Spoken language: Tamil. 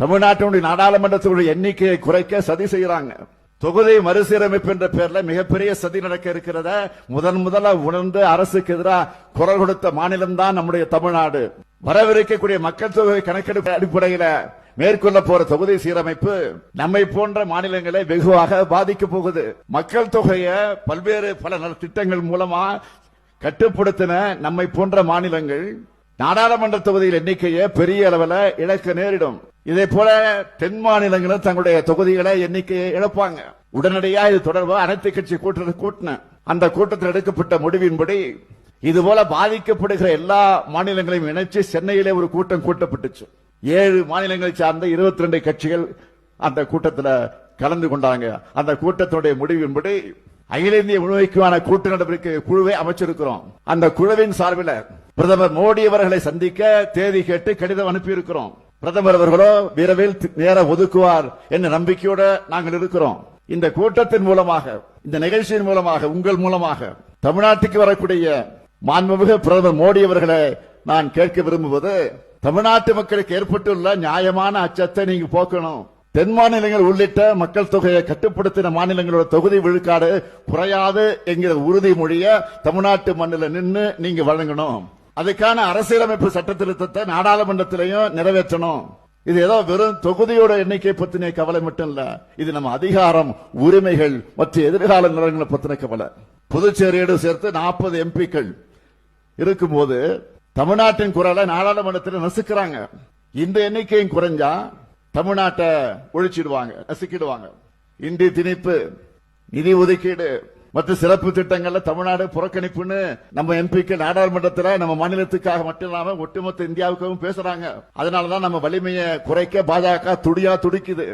தமிழ்நாட்டினுடைய நாடாளுமன்றத்தினுடைய எண்ணிக்கையை குறைக்க சதி செய்யறாங்க. தொகுதி மறுசீரமைப்பு என்ற பெயர்ல மிகப்பெரிய சதி நடக்க இருக்கிறத முதல்ல உணர்ந்து அரசுக்கு எதிராக குரல் கொடுத்த மாநிலம் தான் நம்முடைய தமிழ்நாடு. வரவிருக்கக்கூடிய மக்கள் தொகை கணக்கெடுப்பு அடிப்படையில் மேற்கொள்ள போற தொகுதி சீரமைப்பு நம்மை போன்ற மாநிலங்களை வெகுவாக பாதிக்க போகுது. மக்கள் தொகையை பல்வேறு பல திட்டங்கள் மூலமா கட்டுப்படுத்தின நம்மை போன்ற மாநிலங்கள் நாடாளுமன்ற தொகுதியில் எண்ணிக்கையை பெரிய அளவில் இழக்க நேரிடும். இதே போல தென் மாநிலங்களும் தங்களுடைய தொகுதிகளை எண்ணிக்கையை இழப்பாங்க. உடனடியாக இது தொடர்பாக அனைத்து கட்சி கூட்டின அந்த கூட்டத்தில் எடுக்கப்பட்ட முடிவின்படி இதுபோல பாதிக்கப்படுகிற எல்லா மாநிலங்களையும் இணைச்சு சென்னையிலே ஒரு கூட்டம் கூட்டப்பட்டுச்சு. 7 மாநிலங்களை சார்ந்த 22 கட்சிகள் அந்த கூட்டத்தில் கலந்து கொண்டாங்க. அந்த கூட்டத்துடைய முடிவின்படி அகில இந்திய முழுமைக்கான கூட்டு நடவடிக்கை குழுவை அமைச்சிருக்கிறோம். அந்த குழுவின் சார்பில் பிரதமர் மோடி அவர்களை சந்திக்க தேதி கேட்டு கடிதம் அனுப்பியிருக்கிறோம். பிரதமர் அவர்களோ விரைவில் நேரம் ஒதுக்குவார் என்ற நம்பிக்கையோடு நாங்கள் இருக்கிறோம். இந்த கூட்டத்தின் மூலமாக, இந்த நிகழ்ச்சியின் மூலமாக, உங்கள் மூலமாக தமிழ்நாட்டுக்கு வரக்கூடிய மாண்புமிகு பிரதமர் மோடி அவர்களை நான் கேட்க விரும்புவது, தமிழ்நாட்டு மக்களுக்கு ஏற்பட்டுள்ள நியாயமான அச்சத்தை நீங்க போக்கணும். தென் மாநிலங்கள் உள்ளிட்ட மக்கள் தொகையை கட்டுப்படுத்தின மாநிலங்களோட தொகுதி விழுக்காடு குறையாது என்கிற உறுதிமொழிய தமிழ்நாட்டு மண்ணில் நின்று நீங்க வழங்கணும். அதுக்கான அரசியலமைப்பு சட்ட திருத்தத்தை நாடாளுமன்றத்திலையும் நிறைவேற்றணும். இது ஏதோ வெறும் தொகுதியோட எண்ணிக்கை பத்தின கவலை மட்டும் இல்ல, இது நம்ம அதிகாரம், உரிமைகள் மற்றும் எதிர்கால நிலங்களை பத்தின கவலை. புதுச்சேரியோடு சேர்த்து 40 எம்பிக்கள் இருக்கும்போது தமிழ்நாட்டின் குரலை நாடாளுமன்றத்தில் நசுக்கிறாங்க. இந்த எண்ணிக்கையும் குறைஞ்சா தமிழ்நாட்டை ஒழிச்சிடுவாங்க, நசுக்கிடுவாங்க. இந்தி திணிப்பு, நிதி ஒதுக்கீடு மற்றும் சிறப்பு திட்டங்கள்ல தமிழ்நாடு புறக்கணிப்புன்னு நம்ம எம்பிக்கள் நாடாளுமன்றத்தில் நம்ம மாநிலத்துக்காக மட்டும் இல்லாம ஒட்டுமொத்த இந்தியாவுக்காகவும் பேசுறாங்க. அதனாலதான் நம்ம வலிமையை குறைக்க பாஜக துடிக்குது.